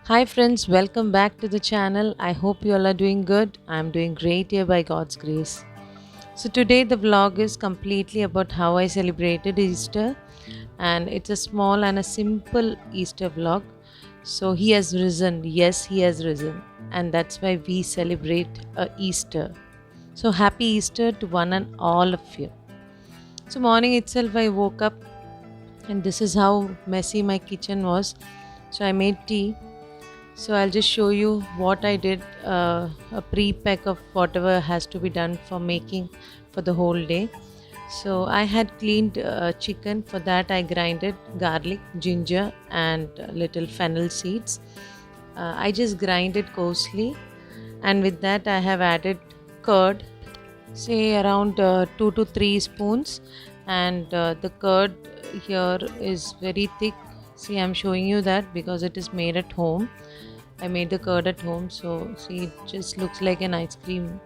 Hi friends, welcome back to the channel. I hope you all are doing good. I'm doing great here by God's grace. So today the vlog is completely about how I celebrated Easter, and it's a small and a simple Easter vlog. So he has risen. Yes, he has risen. And that's why we celebrate Easter. So happy Easter to one and all of you. So morning itself I woke up and this is how messy my kitchen was. So I made tea. So I'll just show you what I did, a pre-pack of whatever has to be done for making for the whole day. So I had cleaned chicken. For that I grinded garlic, ginger and little fennel seeds. I just grind it coarsely, and with that I have added curd, say around 2 to 3 spoons, and the curd here is very thick. See, I'm showing you that because it is made at home. I made the curd at home, so see, it just looks like an ice cream,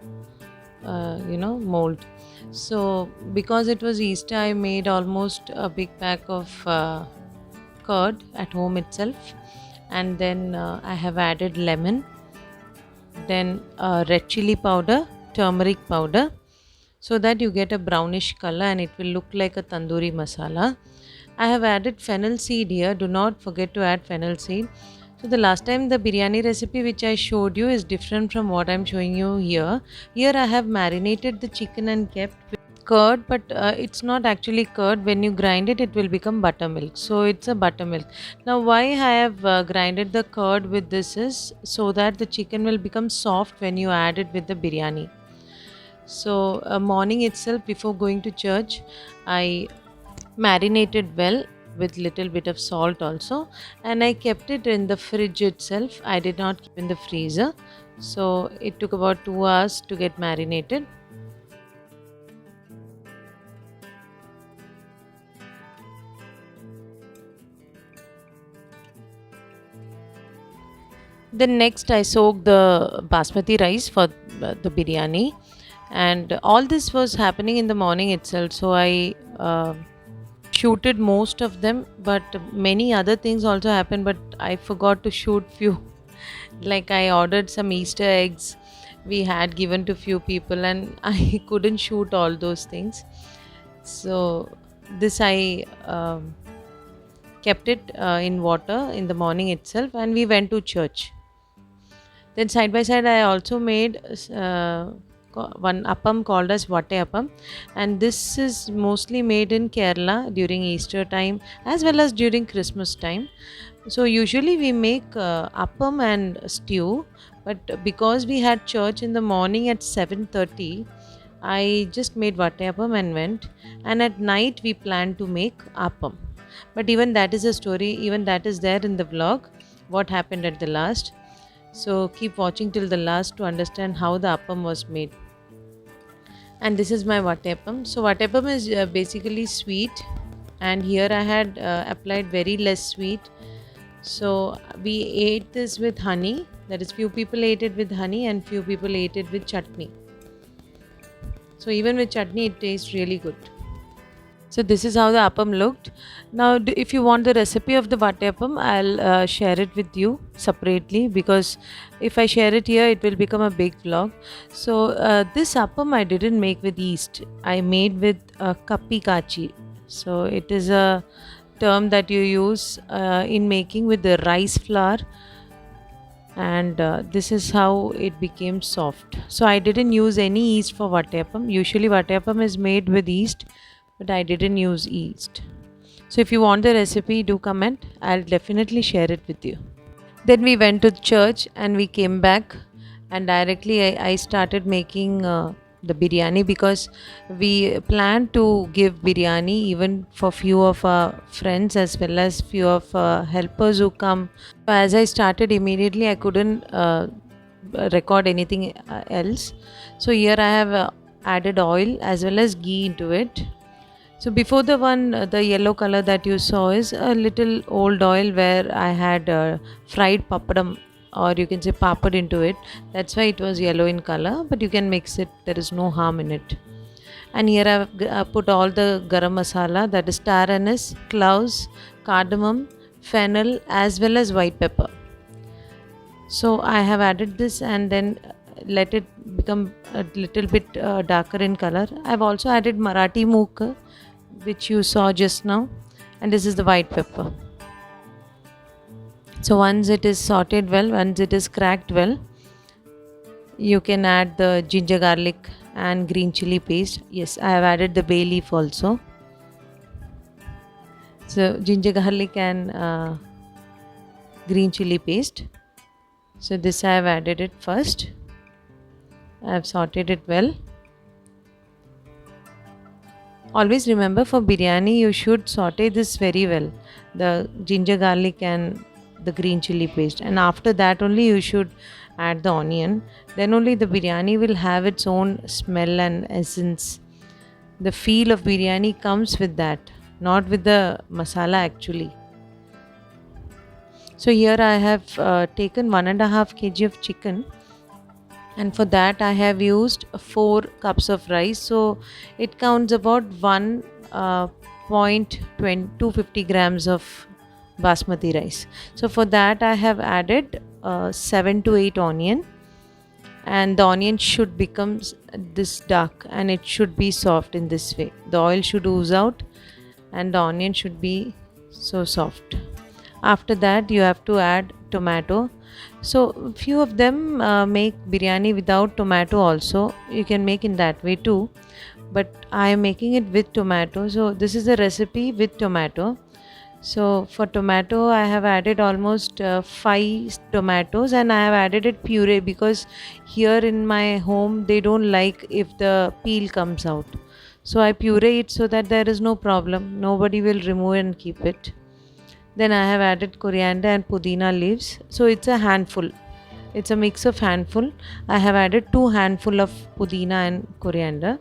mold. So because it was Easter, I made almost a big pack of curd at home itself, and then I have added lemon, then red chili powder, turmeric powder, so that you get a brownish color and it will look like a tandoori masala. I have added fennel seed here. Do not forget to add fennel seed. So the last time the biryani recipe which I showed you is different from what I'm showing you here. Here I have marinated the chicken and kept with curd, but it's not actually curd. When you grind it, it will become buttermilk. So it's a buttermilk. Now why I have grinded the curd with this is so that the chicken will become soft when you add it with the biryani. So morning itself before going to church, I marinated well with little bit of salt also, and I kept it in the fridge itself. I did not keep in the freezer. So it took about 2 hours to get marinated. Then next I soaked the basmati rice for the biryani, and all this was happening in the morning itself. So I shooted most of them, but many other things also happened, but I forgot to shoot few. Like I ordered some Easter eggs we had given to few people, and I couldn't shoot all those things. So this I kept it in water in the morning itself, and we went to church. Then side by side I also made one appam called as Vattayapam, and this is mostly made in Kerala during Easter time as well as during Christmas time. So usually we make appam and stew, but because we had church in the morning at 7:30, I just made Vattayapam and went, and at night we planned to make appam. But even that is a story, even that is there in the vlog, what happened at the last. So keep watching till the last to understand how the appam was made. And this is my Vattayapam. So Vattayapam is basically sweet, and here I had applied very less sweet. So we ate this with honey. That is, few people ate it with honey and few people ate it with chutney. So even with chutney it tastes really good. So this is how the appam looked. Now if you want the recipe of the Vattayapam, I'll share it with you separately, because if I share it here it will become a big vlog. So this appam I didn't make with yeast. I made with kappi kachi. So it is a term that you use in making with the rice flour, and this is how it became soft. So I didn't use any yeast for Vattayapam. Usually Vattayapam is made with yeast, but I didn't use yeast. So if you want the recipe, do comment. I'll definitely share it with you. Then we went to church and we came back, and directly I started making the biryani, because we planned to give biryani even for few of our friends as well as few of helpers who come. As I started immediately, I couldn't record anything else. So here I have added oil as well as ghee into it. So before the one, the yellow color that you saw is a little old oil where I had fried papadam, or you can say papad, into it. That's why it was yellow in color, but you can mix it. There is no harm in it. And here I've put all the garam masala, that is star anise, cloves, cardamom, fennel as well as white pepper. So I have added this and then let it become a little bit darker in color. I've also added Marathi mook, which you saw just now, and this is the white pepper. So once it is sauteed well, once it is cracked well, you can add the ginger garlic and green chili paste. Yes, I have added the bay leaf also. So ginger garlic and green chili paste. So this I have added it first. I have sauteed it well. Always remember, for biryani you should saute this very well, the ginger garlic and the green chili paste, and after that only you should add the onion. Then only the biryani will have its own smell and essence. The feel of biryani comes with that, not with the masala actually. So here I have taken 1.5 kg of chicken, and for that I have used 4 cups of rice. So it counts about 1.250 grams of basmati rice. So for that I have added 7 to 8 onion, and the onion should become this dark and it should be soft in this way. The oil should ooze out and the onion should be so soft. After that you have to add tomato. So few of them make biryani without tomato also. You can make in that way too, but I am making it with tomato. So this is a recipe with tomato. So for tomato I have added almost 5 tomatoes, and I have added it puree because here in my home they don't like if the peel comes out. So I puree it so that there is no problem. Nobody will remove and keep it. Then I have added coriander and pudina leaves. So it's a handful. It's a mix of handful. I have added 2 handful of pudina and coriander.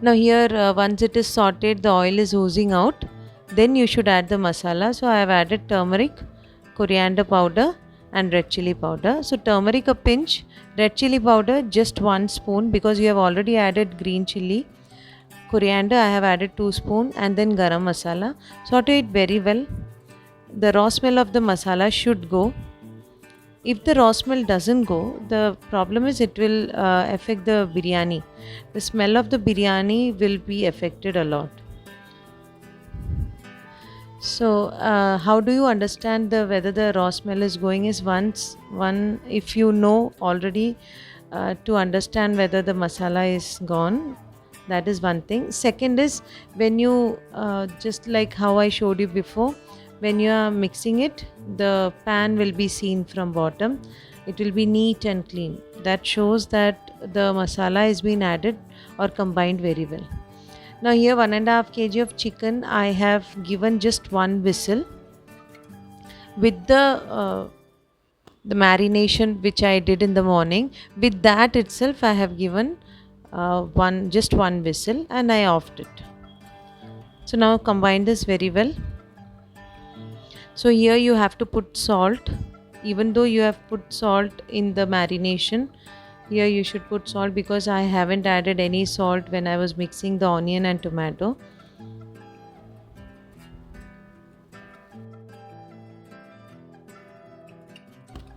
Now here once it is sauteed, the oil is oozing out. Then you should add the masala. So I have added turmeric, coriander powder and red chili powder. So turmeric a pinch, red chili powder just 1 spoon because you have already added green chili. Coriander I have added 2 spoon, and then garam masala. Saute it very well. The raw smell of the masala should go. If the raw smell doesn't go, the problem is it will affect the biryani. The smell of the biryani will be affected a lot. So how do you understand whether the raw smell is going is if you know already to understand whether the masala is gone. That is one thing. Second is when you just like how I showed you before, when you are mixing it, the pan will be seen from bottom. It will be neat and clean. That shows that the masala has been added or combined very well. Now here 1.5 kg of chicken I have given just 1 whistle. With the marination which I did in the morning, with that itself I have given just one whistle and I offed it. So now combine this very well. So here you have to put salt. Even though you have put salt in the marination, here you should put salt because I haven't added any salt when I was mixing the onion and tomato.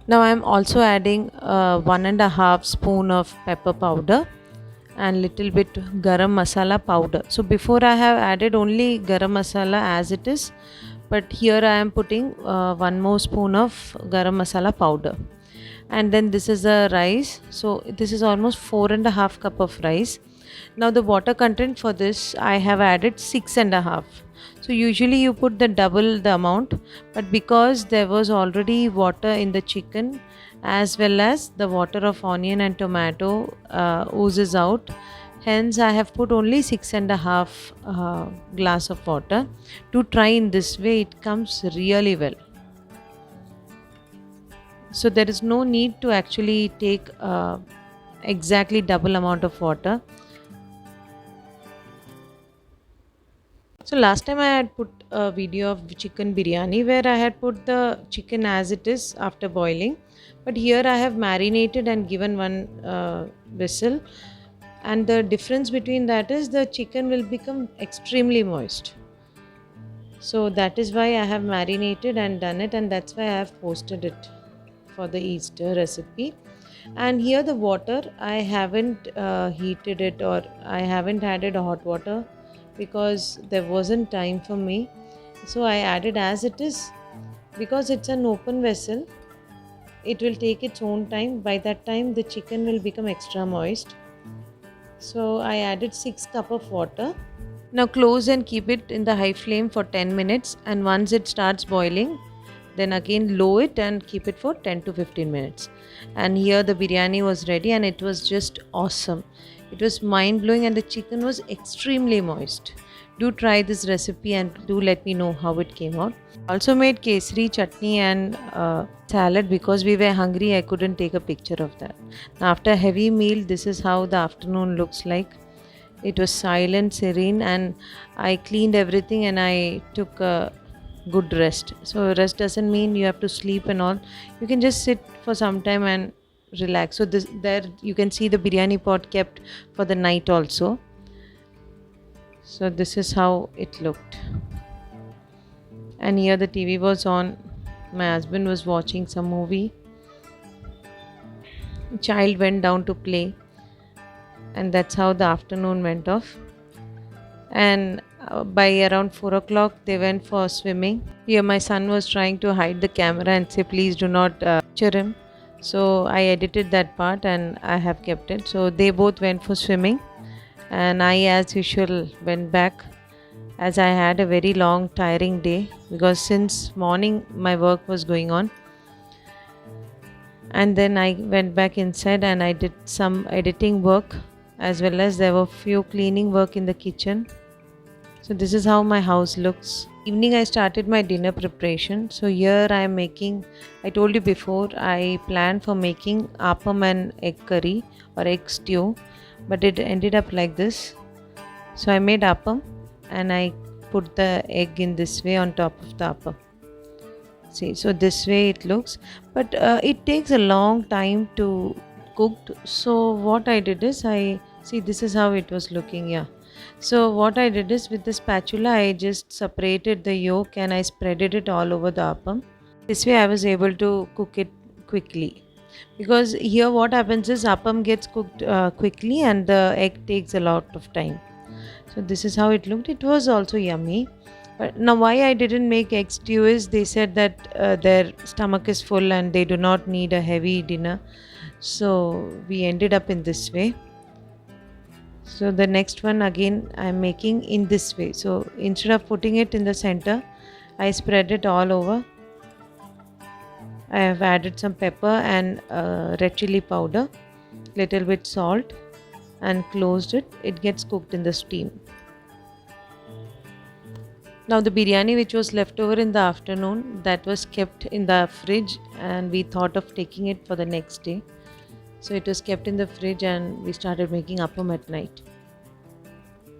Now I am also adding 1.5 spoon of pepper powder and little bit garam masala powder. So before I have added only garam masala as it is, but here I am putting 1 more spoon of garam masala powder. And then this is the rice. So this is almost 4.5 cup of rice. Now the water content for this I have added 6.5. So usually you put the double the amount, but because there was already water in the chicken as well as the water of onion and tomato oozes out, hence I have put only 6.5 glass of water. To try in this way, it comes really well. So there is no need to actually take exactly double amount of water. So last time I had put a video of chicken biryani where I had put the chicken as it is after boiling, but here I have marinated and given 1 whistle, and the difference between that is the chicken will become extremely moist. So that is why I have marinated and done it, and that's why I have posted it. for the Easter recipe. And here the water, I haven't heated it, or I haven't added hot water because there wasn't time for me. So I added as it is. Because it's an open vessel, it will take its own time. By that time the chicken will become extra moist. So I added 6 cup of water. Now close and keep it in the high flame for 10 minutes, and once it starts boiling, then again low it and keep it for 10 to 15 minutes. And here the biryani was ready, and it was just awesome. It was mind blowing, and the chicken was extremely moist. Do try this recipe and do let me know how it came out. Also made kesari chutney and salad because we were hungry. I couldn't take a picture of that. Now after a heavy meal, this is how the afternoon looks like. It was silent, serene, and I cleaned everything and I took a good rest. So rest doesn't mean you have to sleep and all. You can just sit for some time and relax. So this, there you can see the biryani pot kept for the night also. So this is how it looked. And here the TV was on. My husband was watching some movie. Child went down to play, and that's how the afternoon went off. And by around 4 o'clock they went for swimming. Here my son was trying to hide the camera and say please do not capture him. So I edited that part and I have kept it. So they both went for swimming, and I as usual went back, as I had a very long tiring day because since morning my work was going on. And then I went back inside and I did some editing work, as well as there were few cleaning work in the kitchen. So this is how my house looks. Evening I started my dinner preparation. So here I am making, I told you before, I planned for making appam and egg curry or egg stew, but it ended up like this. So I made appam and I put the egg in this way on top of the appam. See, so this way it looks, but it takes a long time to cooked. So what I did is, I see this is how it was looking. Yeah, so what I did is, with the spatula I just separated the yolk and I spreaded it all over the appam. This way I was able to cook it quickly, because here what happens is appam gets cooked quickly and the egg takes a lot of time. So this is how it looked. It was also yummy. But now why I didn't make egg stew is, they said that their stomach is full and they do not need a heavy dinner. So we ended up in this way. So the next one again I am making in this way. So instead of putting it in the center, I spread it all over. I have added some pepper and red chili powder, little bit salt, and closed it. It gets cooked in the steam. Now the biryani which was left over in the afternoon, that was kept in the fridge, and we thought of taking it for the next day. So it was kept in the fridge and we started making appam at night.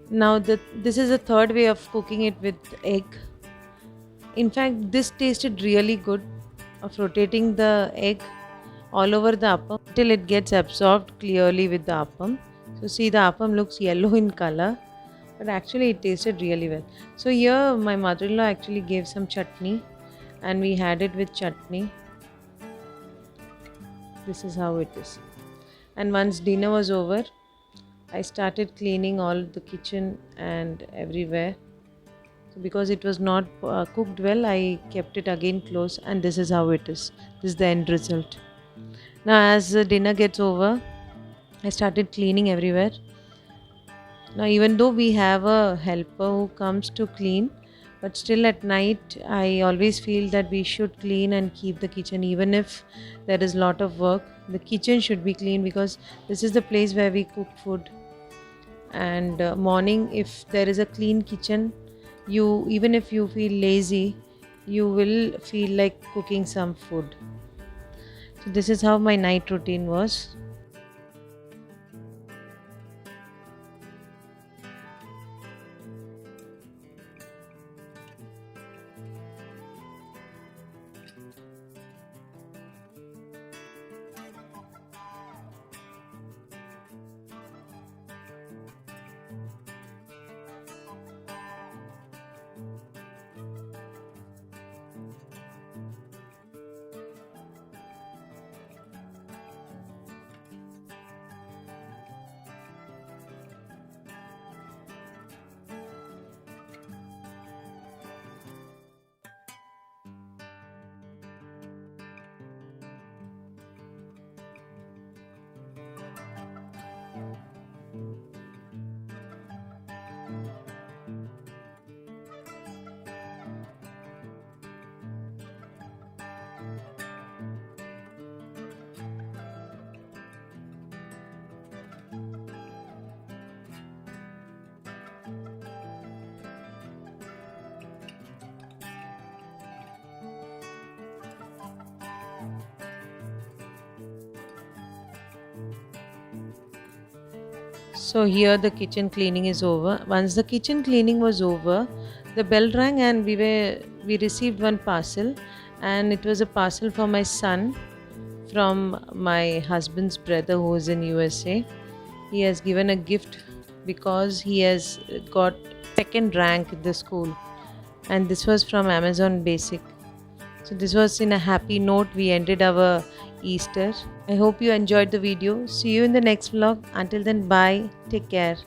Now this is the third way of cooking it with egg. In fact, this tasted really good, of rotating the egg all over the appam till it gets absorbed clearly with the appam. So see, the appam looks yellow in color, but actually it tasted really well. So here my mother-in-law actually gave some chutney and we had it with chutney. This is how it is. And once dinner was over, I started cleaning all the kitchen and everywhere. So because it was not cooked well, I kept it again close, and this is how it is. This is the end result. Now as the dinner gets over, I started cleaning everywhere. Now even though we have a helper who comes to clean, but still at night I always feel that we should clean and keep the kitchen. Even if there is a lot of work, the kitchen should be clean, because this is the place where we cook food. And morning, if there is a clean kitchen, you, even if you feel lazy, you will feel like cooking some food. So this is how my night routine was. So here the kitchen cleaning is over. Once the kitchen cleaning was over, the bell rang and we received one parcel, and it was a parcel for my son from my husband's brother who is in USA. He has given a gift because he has got second rank in the school, and this was from Amazon Basic. So this was in a happy note we ended our Easter. I hope you enjoyed the video. See you in the next vlog. Until then, bye. Take care.